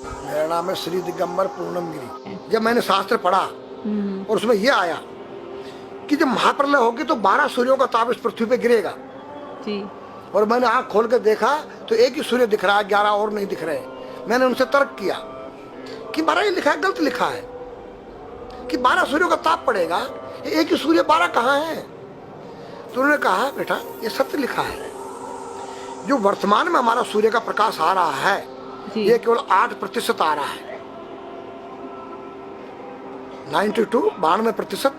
मेरा नाम है श्री दिगंबर पूर्णम गिरी। जब मैंने शास्त्र पढ़ा और उसमें यह आया कि जब महाप्रलय होगी तो 12 सूर्यों का ताप इस पृथ्वी पे गिरेगा जी। और मैंने आंख खोल कर देखा तो एक ही सूर्य दिख रहा है, 11 और नहीं दिख रहे। मैंने उनसे तर्क किया कि 12 ही लिखा है, गलत लिखा है कि 12 सूर्यों का ताप पड़ेगा, एक ही सूर्य 12 कहाँ है? तो उन्होंने कहा बेटा ये सत्य लिखा है। जो वर्तमान में हमारा सूर्य का प्रकाश आ रहा है ये केवल 8% आ रहा है। 92%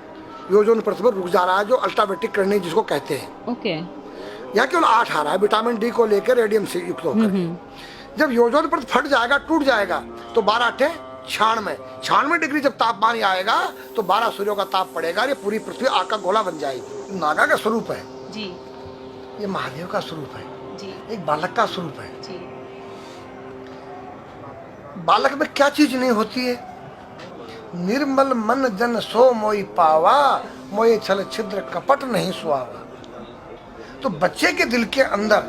योजन पृथ्वी पर रुक जा रहा है, जो अल्ट्रावेटिक किरणें जिसको कहते हैं। ओके। यहाँ केवल 8 आ रहा है विटामिन डी को लेकर रेडियम से युक्त होकर। जब योजन पृथ्वी फट जाएगा, टूट जाएगा तो 12 अट्ठे 96 डिग्री जब तापमान आएगा तो 12 सूर्यों का ताप पड़ेगा। ये पूरी पृथ्वी आग का गोला बन जाएगी। नागा का स्वरूप है जी, ये महादेव का स्वरूप है जी, एक बालक का स्वरूप है जी। बालक में क्या चीज नहीं होती है? निर्मल मन जन सो मोई पावा, मोये छल छिद्र कपट नहीं सुहावा। तो बच्चे के दिल के अंदर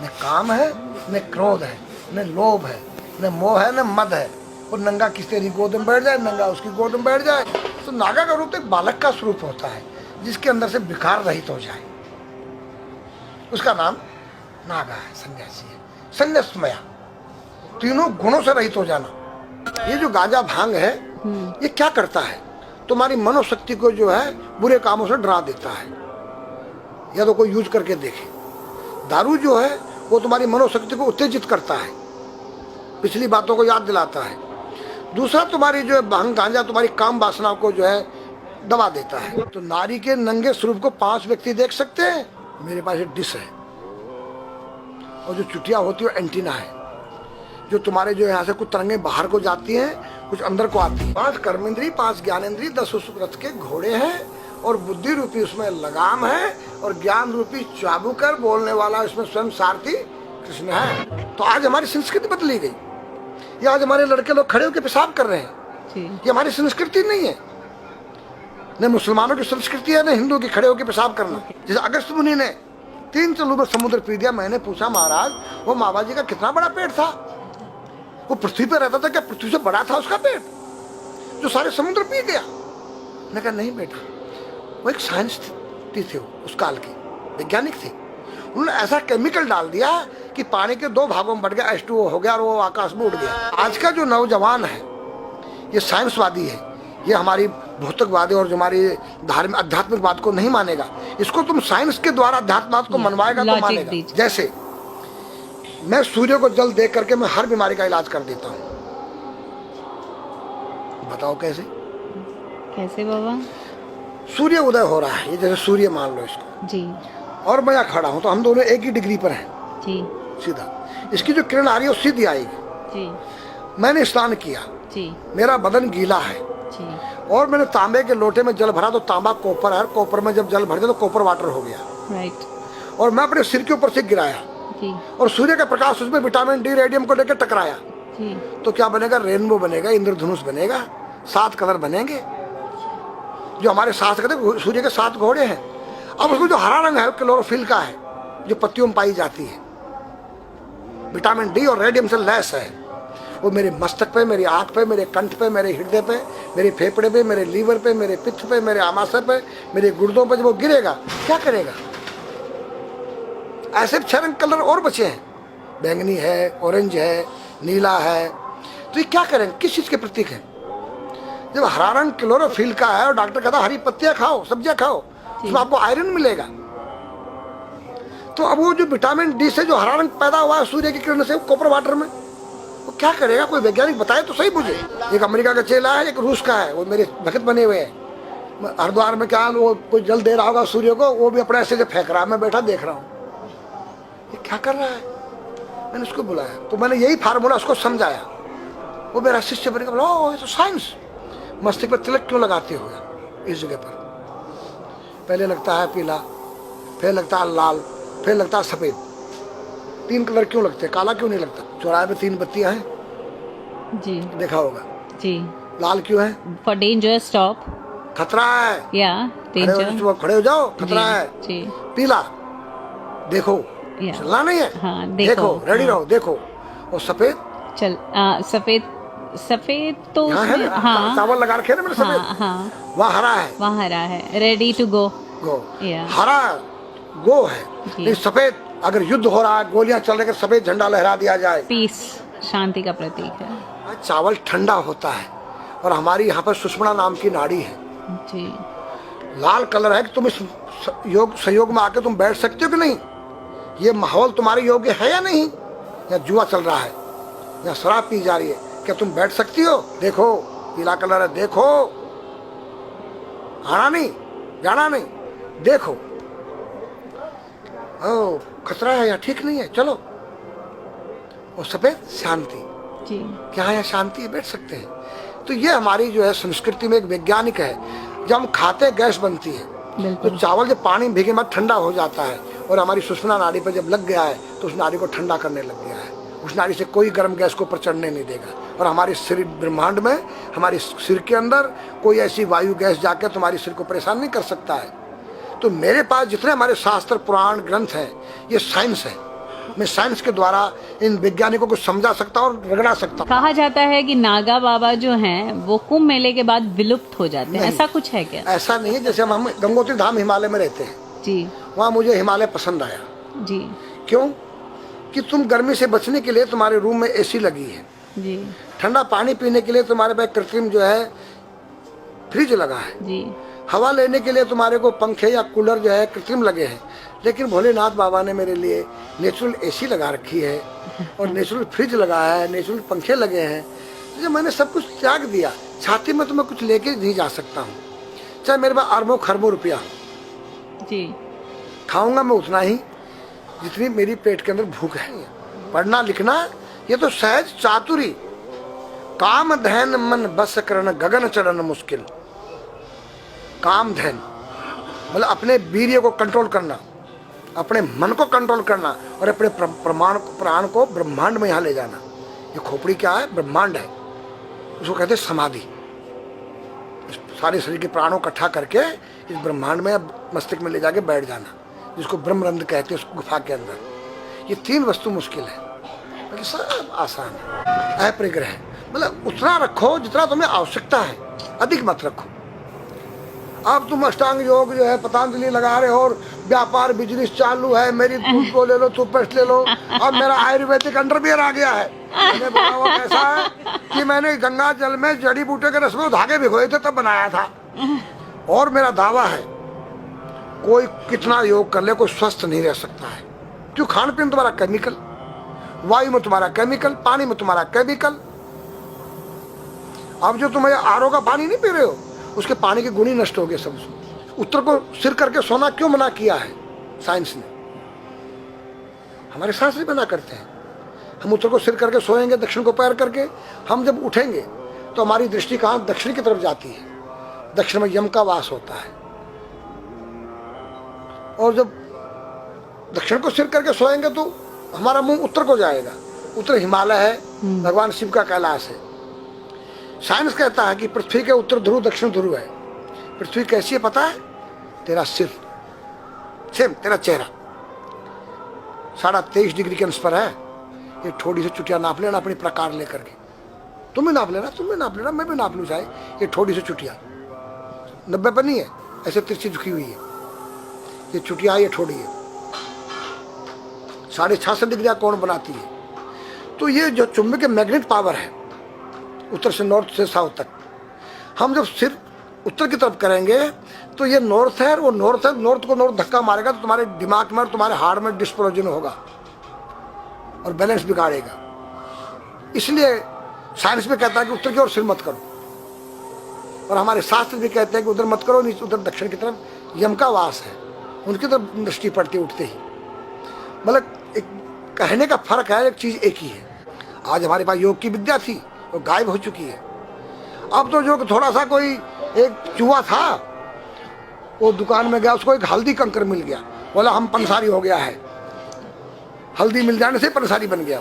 न काम है, न क्रोध है, न लोभ है, न मोह है, न मद है। और नंगा किस तेरी गोद में बैठ जाए, नंगा उसकी गोद में बैठ जाए। तो नागा का रूप एक बालक का स्वरूप होता है जिसके अंदर से विकार रहित हो जाए, उसका नाम नागा है, सन्यासी है, संन्यासमया, तीनों गुणों से रहित हो जाना। ये जो गांजा भांग है ये क्या करता है? तुम्हारी मनोशक्ति को जो है बुरे कामों से डरा देता है। या तो कोई यूज करके देखे। दारू जो है वो तुम्हारी मनोशक्ति को उत्तेजित करता है, पिछली बातों को याद दिलाता है। दूसरा तुम्हारी जो है भांग गांजा तुम्हारी काम वासना को जो है दबा देता है। तो नारी के नंगे स्वरूप को 5 व्यक्ति देख सकते हैं। मेरे पास एक डिश है और जो चुटिया होती है एंटीना है, जो तुम्हारे जो यहाँ से कुछ तरंगें बाहर को जाती हैं, कुछ अंदर को आती है। 5 कर्मेंद्री, 5 ज्ञानेंद्री, 10 उस रथ के घोड़े हैं और बुद्धि रूपी उसमें लगाम है और ज्ञान रूपी चाबुकर बोलने वाला इसमें स्वयं सारथी कृष्ण है। तो आज हमारी संस्कृति बदली गई। ये आज हमारे लड़के लोग खड़े होकर पेशाब कर रहे हैं। ये हमारी संस्कृति नहीं है। न मुसलमानों की संस्कृति है, न हिंदू की खड़े होकर पेशाब करना। जैसे अगस्त मुनि ने 3 चलू में समुद्र पी दिया। मैंने पूछा महाराज वो मामा जी का कितना बड़ा पेट था? वो पृथ्वी पर रहता था, क्या पृथ्वी से बड़ा था उसका पेट जो सारे समुद्र पी गया? मैंने कहा नहीं बेटा, वो एक साइंस थे, उस काल की वैज्ञानिक थे। उन्होंने ऐसा केमिकल डाल दिया कि पानी के 2 भागों में बढ़ गया, H2O हो गया और वो आकाश में उड़ गया। आज का जो नौजवान है ये साइंसवादी है, ये हमारी भौतिकवादी और जो हमारी धार्मिक आध्यात्मिकवाद को नहीं मानेगा। इसको तुम साइंस के द्वारा अध्यात्मवाद को मनवाएगा तो मानेगा। जैसे मैं सूर्य को जल दे करके मैं हर बीमारी का इलाज कर देता हूँ। बताओ कैसे? कैसे बाबा? सूर्य उदय हो रहा है, ये जैसे सूर्य मान लो इसको जी, और मैं यहाँ खड़ा हूँ तो हम दोनों एक ही डिग्री पर हैं जी, सीधा। इसकी जो किरण आ रही है वो सीधी आएगी। जी, मैंने स्नान किया, जी, मेरा बदन गीला है जी, और मैंने तांबे के लोटे में जल भरा तो तांबा कॉपर है, कॉपर में जब जल भर जाए तो कॉपर वाटर हो गया। राइट। और मैं अपने सिर के ऊपर से गिराया जी, और सूर्य का प्रकाश उसमें विटामिन डी रेडियम को लेकर टकराया जी, तो क्या बनेगा? रेनबो बनेगा, इंद्रधनुष बनेगा, 7 कलर बनेंगे। जो हमारे 7 कलर सूर्य के 7 घोड़े हैं। अब उसमें जो हरा रंग है वो क्लोरोफिल का है, जो पत्तियों में पाई जाती है। विटामिन डी और रेडियम से लैस है। वो मेरे मस्तक पे, मेरी आंख पे, मेरे कंठ पे, मेरे हृदय पे, मेरे फेफड़े पे, मेरे लीवर पे, मेरे पित्त पे, मेरे आमाशय पे, मेरे गुर्दों पे जब वो गिरेगा क्या करेगा? ऐसे 6 रंग कलर और बचे हैं, बैंगनी है, ऑरेंज है, नीला है। तो ये क्या करेंगे? किस चीज के प्रतीक है? जब हरा रंग क्लोरोफिल का है और डॉक्टर कहता हरी पत्तियां खाओ, सब्जियां खाओ, उसमें आपको आयरन मिलेगा। तो अब वो जो विटामिन डी से जो हरा रंग पैदा हुआ है सूर्य की किरण से कॉपर वाटर में, वो क्या करेगा? कोई वैज्ञानिक बताए तो सही मुझे। एक अमेरिका का चेला है, एक रूस का है, वो मेरे भक्त बने हुए हैं। हरिद्वार में क्या वो कोई जल दे रहा होगा सूर्य को, वो भी अपने ऐसे से फेंक रहा है, मैं बैठा देख रहा हूँ ये क्या कर रहा है। मैंने उसको बुलाया तो मैंने यही फार्मूला उसको समझाया। वो मेरा शिष्य बन गया, बोला ओ ये तो साइंस। मस्तिष्क पर तिलक क्यों लगाते हो इस जगह पर? पहले लगता है पीला, फिर लगता है लाल, फिर लगता है सफेद। 3 कलर क्यों लगते हैं? काला क्यों नहीं लगता? चौराहे पे 3 बत्तियां हैं, जी देखा होगा जी। लाल क्यों है? फॉर डेंजर स्टॉप, खतरा है, या डेंजर, खड़े हो जाओ, खतरा है जी। पीला देखो, चलना नहीं है, हाँ, देखो रेडी रहो, देखो। और सफेद चल सफेद सफेद तो यहाँ है उसमें ना, हाँ चावल लगा रखे है ना मैंने हाँ सफेद, हाँ वहाँ हरा है। वहाँ हरा है, रेडी टू गो। गो या हरा गो है, जी। नहीं सफेद। अगर युद्ध हो रहा है, गोलियां चल रही है, सफेद झंडा लहरा दिया जाए। पीस, शांति का प्रतीक है। चावल ठंडा होता है, और हमारी यहाँ पर सुषुम्ना नाम की नाड़ी है, जी। लाल कलर है कि तुम इस योग सहयोग में आके तुम बैठ सकते हो कि नहीं। ये माहौल तुम्हारे योग्य है या नहीं। या जुआ चल रहा है, या शराब पी जा रही है, क्या तुम बैठ सकती हो? देखो पीला कलर है, देखो, आना नहीं जाना नहीं, देखो। ओ खतरा है या ठीक नहीं है, चलो। और सफेद शांति, जी। क्या यहाँ शांति है, बैठ सकते हैं। तो ये हमारी जो है संस्कृति में एक वैज्ञानिक है। जब हम खाते हैं गैस बनती है, तो बिल्कुल। चावल जब पानी में भीगे बाद ठंडा हो जाता है, और हमारी सुषुम्ना नाड़ी पर जब लग गया है तो उस नाड़ी को ठंडा करने लग गया है। उस नाड़ी से कोई गर्म गैस को ऊपर चढ़ने नहीं देगा। और हमारे शरीर ब्रह्मांड में, हमारे सिर के अंदर कोई ऐसी वायु गैस जाके तुम्हारे सिर को परेशान नहीं कर सकता है। तो मेरे पास जितने हमारे शास्त्र पुराण ग्रंथ हैं, ये साइंस है। मैं साइंस के द्वारा इन वैज्ञानिकों को समझा सकता हूँ और रगड़ा सकता हूँ। कहा जाता है कि नागा बाबा जो हैं वो कुंभ मेले के बाद विलुप्त हो जाते हैं, ऐसा कुछ है क्या? ऐसा नहीं है। जैसे हम गंगोत्री धाम हिमालय में रहते हैं, जी वहाँ मुझे हिमालय पसंद आया। जी क्यों? कि तुम गर्मी से बचने के लिए तुम्हारे रूम में एसी लगी है, जी ठंडा पानी पीने के लिए तुम्हारे पास कृत्रिम जो है फ्रिज लगा है, जी। हवा लेने के लिए तुम्हारे को पंखे या कूलर जो है कृत्रिम लगे हैं। लेकिन भोलेनाथ बाबा ने मेरे लिए नेचुरल एसी लगा रखी है, और नेचुरल फ्रिज लगाया है, नेचुरल पंखे लगे हैं। तो जब मैंने सब कुछ त्याग दिया, छाती में तो मैं कुछ लेके नहीं जा सकता हूँ। चाहे मेरे पास अरबों खरबों रुपया हो, जी खाऊंगा मैं उतना ही जितनी मेरी पेट के अंदर भूख है। पढ़ना लिखना ये तो सहज चातुरी, काम धैन मन बस करन गगन चढ़न मुश्किल। काम धैन मतलब अपने वीर्य को कंट्रोल करना, अपने मन को कंट्रोल करना, और अपने प्राण को ब्रह्मांड में यहाँ ले जाना। ये खोपड़ी क्या है? ब्रह्मांड है। उसको कहते हैं समाधि। सारे शरीर के प्राणों को इकट्ठा करके इस ब्रह्मांड में मस्तिष्क में ले जाके बैठ जाना, जिसको ब्रह्मरंध्र कहते हैं, उस गुफा के अंदर। ये 3 वस्तु मुश्किल है, बाकी सब आसान है। अपरिग्रह मतलब उतना रखो जितना तुम्हें आवश्यकता है, अधिक मत रखो। अब तुम अष्टांग योग जो है पतंजलि लगा रहे हो, और व्यापार बिजनेस चालू है, मेरी दूध को ले लो, टूथपेस्ट ले लो। अब मेरा आयुर्वेदिक अंडरवियर आ गया है। मैंने बोला वो कैसा है कि मैंने गंगा जल में जड़ी बूटे के रस में धागे भिगोए थे तब बनाया था। और मेरा दावा है कोई कितना योग कर ले, कोई स्वस्थ नहीं रह सकता है। क्यों? खान पीन तुम्हारा केमिकल, वायु में तुम्हारा केमिकल, पानी में तुम्हारा केमिकल। अब जो तुम आरओ का पानी नहीं पी रहे हो, उसके पानी के गुण ही नष्ट हो गए सब। उत्तर को सिर करके सोना क्यों मना किया है साइंस ने? हमारे शास्त्र मना करते हैं। हम उत्तर को सिर करके सोएंगे, दक्षिण को पैर करके। हम जब उठेंगे तो हमारी दृष्टि कहाँ? दक्षिण की तरफ जाती है। दक्षिण में यम का वास होता है। और जब दक्षिण को सिर करके सोएंगे तो हमारा मुंह उत्तर को जाएगा। उत्तर हिमालय है, भगवान शिव का कैलाश है। साइंस कहता है कि पृथ्वी के उत्तर ध्रुव दक्षिण ध्रुव है। पृथ्वी कैसी है पता है? तेरा सिर, सेम तेरा चेहरा 23.5 डिग्री के अंश पर है। ये थोड़ी सी चुटिया नाप लेना अपनी प्रकार लेकर के। तुम भी नाप लेना, तुम भी नाप लेना, मैं भी नाप लूँ चाहे। ये थोड़ी सी चुटिया 90 पर नहीं है, ऐसे तिरछी झुकी हुई है। ये चुटिया, ये थोड़ी है 66.5 डिग्री का कोण बनाती है। तो ये जो चुंबक मैग्नेट पावर है, उत्तर से नॉर्थ से साउथ तक, हम जब सिर उत्तर की तरफ करेंगे तो ये नॉर्थ है, वो नॉर्थ है। नॉर्थ को नॉर्थ धक्का मारेगा तो तुम्हारे दिमाग में और तुम्हारे हार्ट में डिस्प्लोजन होगा और बैलेंस बिगाड़ेगा। इसलिए साइंस में कहता है कि उत्तर की ओर सिर मत करो, और हमारे शास्त्र भी कहते हैं कि उधर मत करो, नीचे उधर दक्षिण की तरफ यम का वास है, उनकी तरफ दृष्टि पड़ती उठते ही। मतलब एक कहने का फर्क है, एक चीज एक ही है। आज हमारे पास योग की विद्या थी, वो गायब हो चुकी है। अब तो जो थोड़ा सा कोई एक चूहा था, वो दुकान में गया, उसको एक हल्दी कंकर मिल गया, बोला हम पंसारी हो गया है। हल्दी मिल जाने से पंसारी बन गया।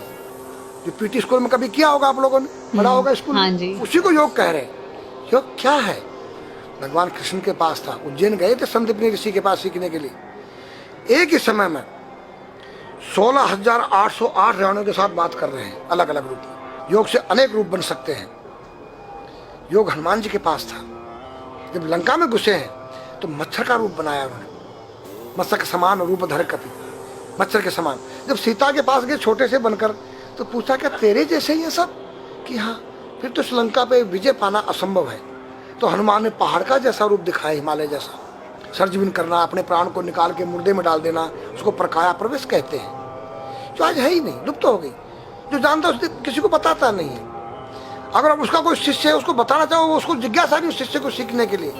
जो पीटी स्कूल में कभी किया होगा आप लोगों ने, पढ़ा होगा स्कूल में, हाँ जी। उसी को योग कह रहे हैं। योग क्या है? भगवान कृष्ण के पास था, उज्जैन गए थे संदीपनी ऋषि के पास सीखने के लिए। एक ही समय में 16,808 रावणों के साथ बात कर रहे हैं, अलग अलग रूप में। योग से अनेक रूप बन सकते हैं। योग हनुमान जी के पास था। जब लंका में घुसे हैं तो मच्छर का रूप बनाया उन्होंने, मत्स्य के समान रूप धर कपि, मच्छर के समान। जब सीता के पास गए छोटे से बनकर तो पूछा क्या तेरे जैसे ही है सब? कि हाँ। फिर तो श्रीलंका पे विजय पाना असंभव है। तो हनुमान ने पहाड़ का जैसा रूप दिखाया, हिमालय जैसा। सर्जविन करना, अपने प्राण को निकाल के मुर्दे में डाल देना, उसको प्रकाया प्रवेश कहते हैं, जो आज है ही नहीं, लुप्त हो गई। जो जानता है किसी को बताता नहीं है। अगर उसका कोई शिष्य है उसको बताना चाहो, उसको जिज्ञासा नहीं उस शिष्य को सीखने के लिए।